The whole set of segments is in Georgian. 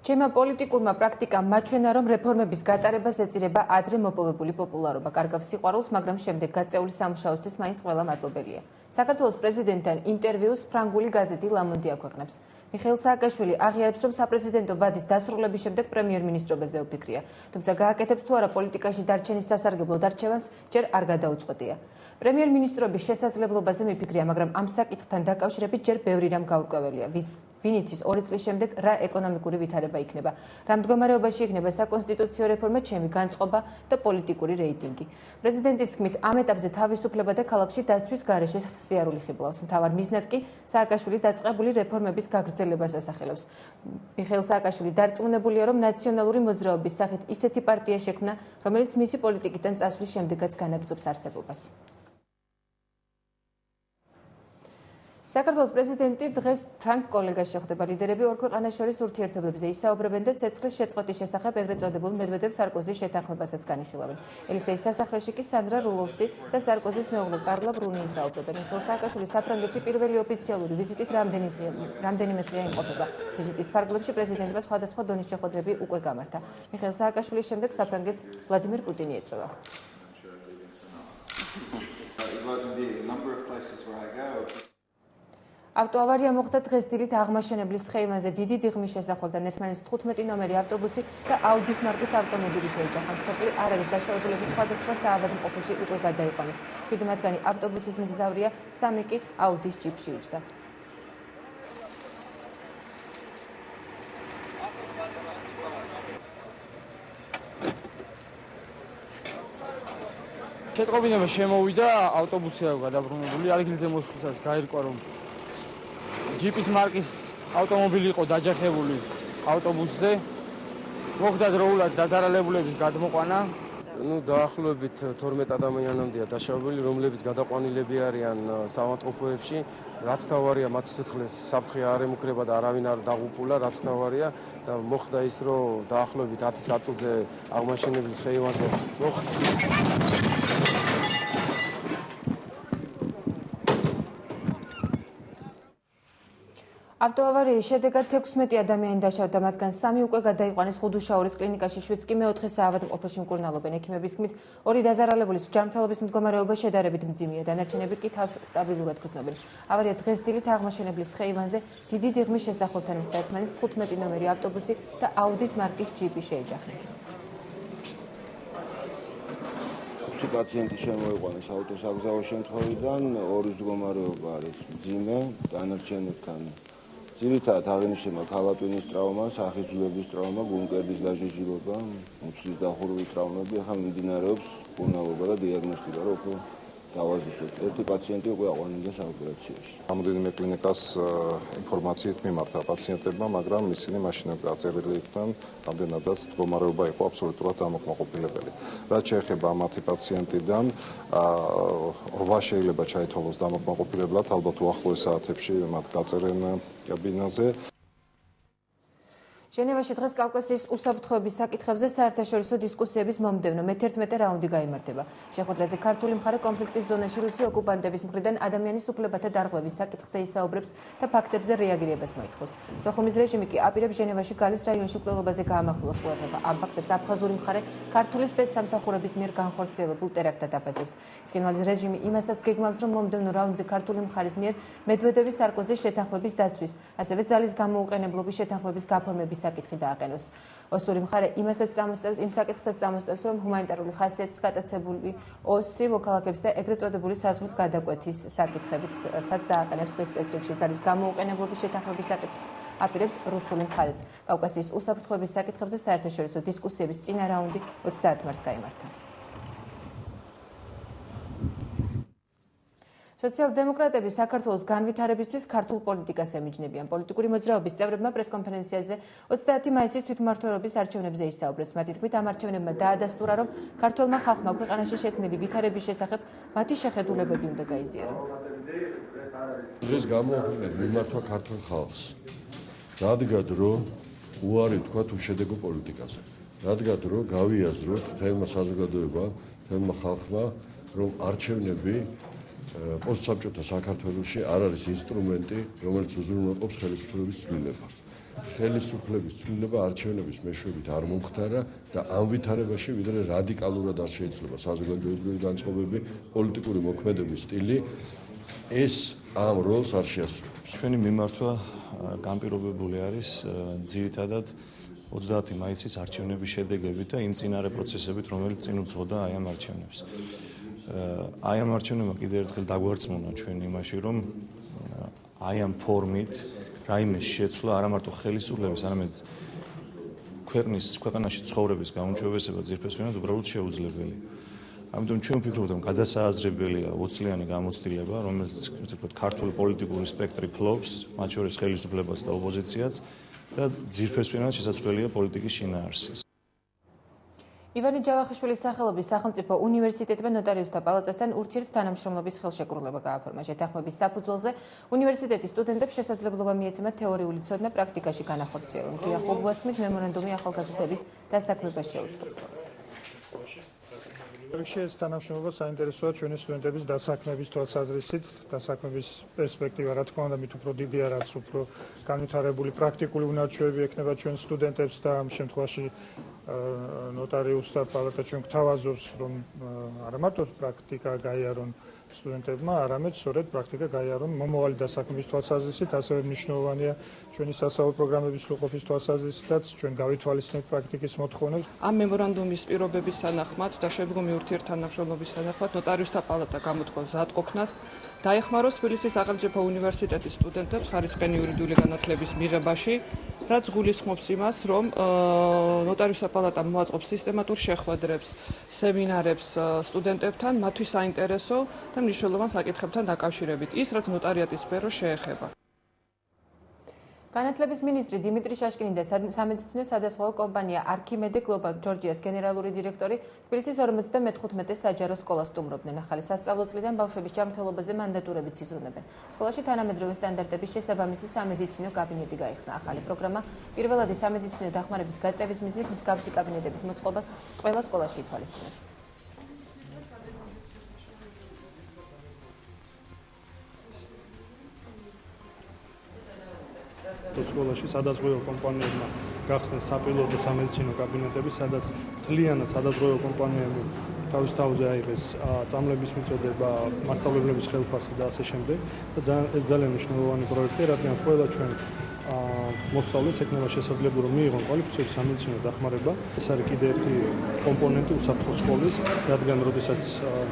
ჩემმა პოლიტიკურმა პრაქტიკამ მაჩვენა, რომ რეფორმების გატარებას ეწირება ადრე მოპოვებული პოპულარობა. კარგავს სიყვარულს, მაგრამ შემდეგ გაწეული სამუშაოსთვის მაინც ყველა მადლობელია. საქართველოს პრეზიდენტთან ინტერვიუს ფრანგული გაზეთი Le Monde აქვეყნებს. მიხეილ სააკაშვილი აღიარებს, რომ საპრეზიდენტო ვადის დასრულების შემდეგ პრემიერ-მინისტრობაზე ოფიქრია, თუმცა გააკეთებს თუ არა პოლიტიკაში დარჩენის სასარგებლო არჩევანს ჯერ არ გადაუწყვეტია. პრემიერ-მინისტრობის შესაძლებლობაზე მიფიქრია, მაგრამ ამ საკითხთან დაკავშირებით ჯერ ბევრი რამ გაურკვეველია. ვინ იცის 2 წლის შემდეგ რა ეკონომიკური ვითარება იქნება, რა მდგომარეობაში იქნება საკონსტიტუციო რეფორმა, ჩემი განწყობა და პოლიტიკური რეიტინგი. პრეზიდენტის თქმით, ამ ეტაპზე თავისუფლება და ქალაქში დაცვის გარეშე სიარული ხიბლავს. მთავარ მიზნად კი სააკაშვილი დაწყებული რეფორმების გაგრძელებას ასახელებს. მიხეილ სააკაშვილი დარწმუნებულია, რომ ნაციონალური მოძრაობის სახით ისეთი პარტია შექმნა, რომელიც მისი პოლიტიკიდან წასვლის შემდეგაც განაგრძობს არსებობას. საქართველოს პრეზიდენტი დღეს ფრანგ კოლეგას შეხვდება. ლიდერები ორ ქვეყანას შორის ურთიერთობებზე ისაუბრებენ და ცეცხლის შეწყვეტის შესახებ ეგრეთ წოდებულ მედვედევ-სარკოზის შეთანხმებასაც განიხილავენ. ელისეის სასახლეში კი სანდრა რულოვსი და სარკოზის მეუღლე კარლა ბრუნი ისაუბრებენ. მიხეილ სააკაშვილი საფრანგეთში პირველი ოფიციალური ვიზიტით რამდენიმე დღეა იმყოფება. ვიზიტის ფარგლებში პრეზიდენტმა სხვადასხვა დონის შეხვედრები უკვე გამართა. მიხეილ სააკაშვილის შემდეგ საფრანგეთს ვლადიმერ პუტინი ეწევა. ავტოავარია მოხდა დღეს დილით აღმაშენებლის ხეივანზე დიდი დიღმის შესახვევთან. ერთმანეთს 15 ნომერი ავტობუსი და აუდის მარკის ავტომობილი შეიჯახა. მსხვერპლი არ არის დაშავებულები სხვადასხვა საავადმყოფოში უკვე გადაიყვანეს. 7 მათგანი ავტობუსის მგზავრია, 3 კი აუდის ჯიპში იჯდა. შეტყობინება შემოვიდა, ავტობუსი აქვს გადაბრუნებული, ადგილზე მოსვლისას გაირკვა, რომ ჯიპის მარკის ავტომობილი იყო დაჯახებული ავტობუსზე. მოხდა დროულად დაზარალებულების გადმოყვანა. დაახლოებით 12 ადამიანამდეა დაშავებული, რომლებიც გადაყვანილები არიან საავადმყოფოებში. რაც თავარია, მათ სიცოცხლეს საფრთხე არ ემუქრება და არავინ არ დაღუპულა, რაც თავარია და მოხდა ის, რომ დაახლოებით 10 საათზე აღმაშენებლის ხეივანზე ავტოავარიის შედეგად 16 ადამიანი დაშავდა, მათგან 3 უკვე გადაიყვანეს ხუდუშაურის კლინიკაში, 7 კი მეოთხე საავადმყოფოში მკურნალობენ. ექიმების თქმით, 2 დაზარალებულის ჯანმრთელობის მდგომარეობა შედარებით მძიმეა, დანარჩენები კი თავს სტაბილურად გრძნობენ. ავარია დღეს დილით აღმაშენებლის ხეივანზე დიდი დიღმის შესახვევთან მოხდა. ერთმანეთს 15 ნომერი ავტობუსი და აუდის მარკის ჯიპი შეიჯახნენ. პაციენტი შემოიყვანეს ავტოსაგზაო შემთხვევიდან, 2 მდგომარეობა არის მძიმე, დანარჩენებთან ძირითადად აღინიშნება ქალატვინის ტრავმა, სახისძულების ტრავმა, გულმკერდის დაჟიჟილობა, მუცლის დახურვის ტრავმები. ახლა მიმდინარეობს მკურნალობა და დიაგნოსტიკა, რომ უკვე დავაზუსტოთ. ერთი პაციენტი უკვე აყვანილდა საოპერაციაში. Რამდენიმე კლინიკას ინფორმაციით მიმართა პაციენტებმა, მაგრამ ისინი მაშინაც გაწერილი იყვნენ, რამდენადაც მდგომარეობა იყო აბსოლუტურად დამოკმაყოფილებელი. რაც შეეხება მათი პაციენტიდან, 8 შეიძლება ჩაითვალოს დამოკმაყოფილებლად, ალბათ უახლოეს საათებში მათ გაწერენ კაბინაზე. ჟენევაში დღეს კავკასიის უსაფრთხოების საკითხებზე საერთაშორისო დისკუსიების მომდევნო მე-11 რაუნდი გაიმართება. შეხვედრაზე ქართული მხარე კონფლიქტის ზონაში რუსი ოკუპანტების მხრიდან ადამიანის უფლებათა დარღვევის საკითხზე ისაუბრებს და ფაქტებზე რეაგირებას მოითხოვს. სოხუმის რეჟიმი კი აპირებს ჟენევაში გალის რაიონში მკვლელობაზე გაამახვილოს ყურადღება. ამ ფაქტებს აფხაზური მხარე ქართული სპეცსამსახურების მიერ განხორციელებულ ტერაქტად აფასებს. ცხინვალის რეჟიმი იმასაც გეგმავს, რომ მომდევნო რაუნდზე ქართული მხარის მიერ მედვედევის სარკოზის შეთანხმების დაცვის, ასევე ძალის გამოუყენებლობის შეთანხმების გაფორმების საკითხი დააყენოს. ოსური მხარე იმ საკითხსაც წამოსწევს, რომ ჰუმანიტარული ხასიათის გატაცებული ოსი მოქალაქეებს და ეგრეთ წოდებული საზღვრის გადაკვეთის საკითხებსაც დააყენებს. დღეს წესრიგში ძალის გამოუყენებლობის შეთანხმების საკითხს აპირებს რუსული მხარეც. კავკასიის უსაფრთხოების საკითხებზე საერთაშორისო დისკუსიების წინა რაუნდი 30 მარტს გაიმართა. სოციალ-დემოკრატები საქართველოს განვითარებისთვის ქართულ პოლიტიკას ემიჯნებიან. პოლიტიკური მოძრაობის წევრებმა პრესკონფერენციაზე 30 მაისის თვითმმართველობის არჩევნებზე ისაუბრეს. მათი თქმით, ამ არჩევნებმა დაადასტურა, რომ ქართველმა ხალხმა ქვეყანაში შექმნილი ვითარების შესახებ მათი შეხედულებები უნდა გაიზიარონ. დღეს გამოვაქვეყნეთ მიმართვა ქართულ ხალხს. რადგან რომ უარი თქვათ უშედეგო პოლიტიკაზე. რადგან რომ გავიაზროთ თემა საზოგადოება, თემა ხალხმა, რომ არჩევნები პოსტსაბჭოთა საქართველოში არ არის ინსტრუმენტი, რომელიც უზრუნველყოფს ხელისუფლების ცვლილებას. ხელისუფლების ცვლილება არჩევნების მეშვეობით არ მომხდარა და ამ ვითარებაში ვიდრე რადიკალურად არ შეიძლება საზოგადოებრივი განწყობები, პოლიტიკური მოქმედების სტილი ეს ამ როლს არ შეასრულებს. ჩვენი მიმართვა განპირობებული არის ძირითადად 30 მაისის არჩევნების შედეგებით და იმ წინარე პროცესებით, რომელიც წინ უძღოდა აი ამ არჩევნებს. აი ამ არჩევნებმა კიდევ ერთხელ დაგვარწმუნა ჩვენ იმაში, რომ აი ამ ფორმით რაიმე შეცვლა არა მარტო ხელისუფლების, არამედ ქვეყანაში ცხოვრების გაუმჯობესება ძირფესვიანად უბრალოდ შეუძლებელი. ამიტომ ჩვენ ვფიქრობთ, რომ გადასააზრებელია 20-იანი გამოცდილება, რომელიც ვთქვათ, ქართული პოლიტიკური სპექტრი ფლობს, მათ შორის ხელისუფლებას და ოპოზიციას და ძირფესვიანად შესაძლებელია პოლიტიკის შინაარსის. ივანე ჯავახიშვილის სახელობის სახელმწიფო უნივერსიტეტმა ნოტარიუსთა პალატასთან ურთიერთთანამშრომლობის ხელშეკრულება გააფორმა. შეთანხმების საფუძველზე უნივერსიტეტის სტუდენტებს შესაძლებლობა მიეცემათ თეორიული ცოდნა პრაქტიკაში განახორციელონ. გია ხობუასმით მემორანდუმი ახალგაზრდების დასაქმებას შეუწყობს ხელს. ეს თანამშრომლობა საინტერესოა ჩვენი სტუდენტების დასაქმების თვალსაზრისით, დასაქმების პერსპექტივა, რა თქმა უნდა, მით უფრო დიდია, რაც უფრო განვითარებული პრაქტიკული უნარჩვევები ექნება ჩვენ სტუდენტებს და ამ შემთხვევაში ნოტარიუსთა პალატა ჩვენ გვთავაზობს, რომ არა მარტო პრაქტიკა გაიარონ სტუდენტებმა, არამედ სწორედ პრაქტიკა გაიარონ მომავალი დასაქმების თვალსაზრისით, ასევე მნიშვნელოვანია ჩვენი სასწავლო პროგრამების სრულყოფის თვალსაზრისითაც ჩვენ გავითვალისწინებთ პრაქტიკის მოთხოვნებს. ამ მემორანდუმის პირობების თანახმად და შემდგომი ურთიერთთანამშრომლობის თანახმად ნოტარიუსთა პალატა გამოთქვამს მზადყოფნას დაეხმაროს თბილისის სახელმწიფო უნივერსიტეტის სტუდენტებს ხარისხიანი იურიდიული განათლების მიღებაში, რაც გულისხმობს იმას, რომ ნოტარიუსთა პალატა მოაწყობს სისტემატურ შეხვედრებს, სემინარებს სტუდენტებთან, მათთვის საინტერესო და მნიშვნელოვან საკითხებთან დაკავშირებით, ის რაც ნოტარიატის სფეროს შეეხება. განათლების მინისტრი დიმიტრი შაშკინი და სამედიცინო სადაზღვევო კომპანია არქიმედე გლობალ ჯორჯიას გენერალური დირექტორი თბილისის 55 საჯარო სკოლას სტუმრობდნენ. ახალი სასწავლო წლიდან ბავშვების ჯანმრთელობაზე მანდატურებით იზრუნებენ. სკოლაში თანამედროვე სტანდარტების შესაბამისი სამედიცინო კაბინეტი გაიხსნა. ახალი პროგრამა პირველადი სამედიცინო დახმარების გაწევის მიზნით მსგავსი კაბინეტების მოწყობას ყველა სკოლაში ითვალისწინებს. სკოლაში სადაზღვევო კომპანიებმა გახსნეს საპილოტო სამედიცინო კაბინეტები, სადაც მთლიანად სადაზღვევო კომპანიებმა თავის თავზე აიღეს წამლების მიწოდება, მასწავლებლების ხელფასი და ასე შემდეგ. და ეს ძალიან მნიშვნელოვანი პროექტია, რადგან ყველა ჩვენ მოსწავლეს ექნება შესაძლებლობა რომ მიიღონ კვალიფიციური სამედიცინო დახმარება. ეს არის კიდევ ერთი კომპონენტი უსაფრთხო სკოლის, რადგან როდესაც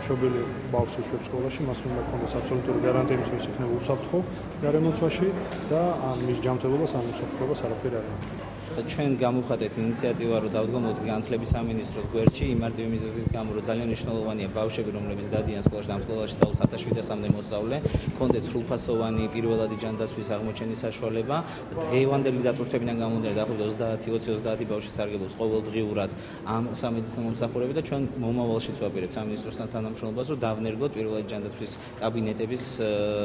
მშობელი ბავშვს უშვებს სკოლაში, მას უნდა ჰქონდეს აბსოლუტური გარანტია იმის, რომ ის იქნება უსაფრთხო გარემოცვაში და მის ჯანმრთელობას ან უსაფრთხოებას არაფერი არ აქვს. ჩვენ გამოვხატეთ ინიციატივა, რომ დავდგომოთ განათლების სამინისტროს გვერდში, იმ მარტივი მიზეზის გამო, რომ ძალიან მნიშვნელოვანია ბავშვები, რომლებიც დადიან სკოლაში და ამ სკოლაში სწავლობს 1700-მდე მოსწავლე, კონდეთ სრულფასოვანი პირველადი ჯანდაცვის აღმოჩენის საშუალება. დღევანდელი დატვირთვებიდან გამომდინარე, დაახლოებით 20-30 ბავშვი სარგებლობს ყოველდღიურად ამ სამედიცინო მომსახურებით და ჩვენ მომავალშიც ვაპირებთ სამინისტროსთან თანამშრომლობას, რომ დავნერგოთ პირველადი ჯანდაცვის კაბინეტების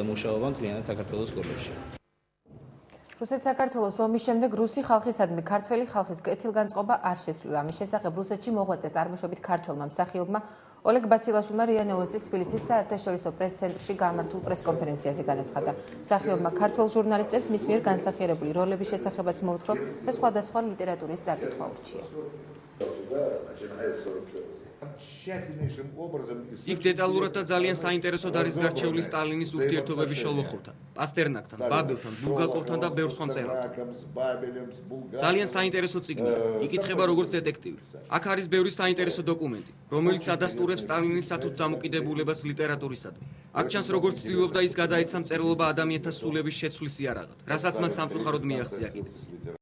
მუშაობა მთლიანად საქართველოს სკოლებში. რუსეთ-საქართველოს ომის შემდეგ რუსი ხალხისადმი ქართველი ხალხის კეთილგანწყობა არ შესულა. ამის შესახებ რუსეთში მოღვაწე წარმოშობით ქართველმა მსახიობმა ოლეგ ბაცილაშვილმა რია ნოვოსტის თბილისის საერთაშორისო პრეს-ცენტრში გამართულ პრეს-კონფერენციაზე განაცხადა. მსახიობმა ქართველ ჟურნალისტებს მის მიერ განსახიერებული როლების შესახებაც მოუთხრა და სხვადასხვა ლიტერატურის წაკითხვა ურჩია. იქ დეტალურად და ძალიან საინტერესოდ არის გარჩეული სტალინის ურთიერთობები შოლოხოვთან, პასტერნაკთან, ბაბელთან, ბულგაკოვთან და ბევრ სხვა მწერალთან. ძალიან საინტერესო წიგნია. იკითხება როგორც დეტექტივი. აქ არის ბევრი საინტერესო დოკუმენტი, რომელიც ადასტურებს სტალინის სათუთ დამოკიდებულებას ლიტერატურისადმი. აქ ჩანს როგორც ცდილობდა ის გადაეცა მწერლობა ადამიანთა სულების შეცვლის იარაღად, რასაც მან სამწუხაროდ მიაღწია კიდეც.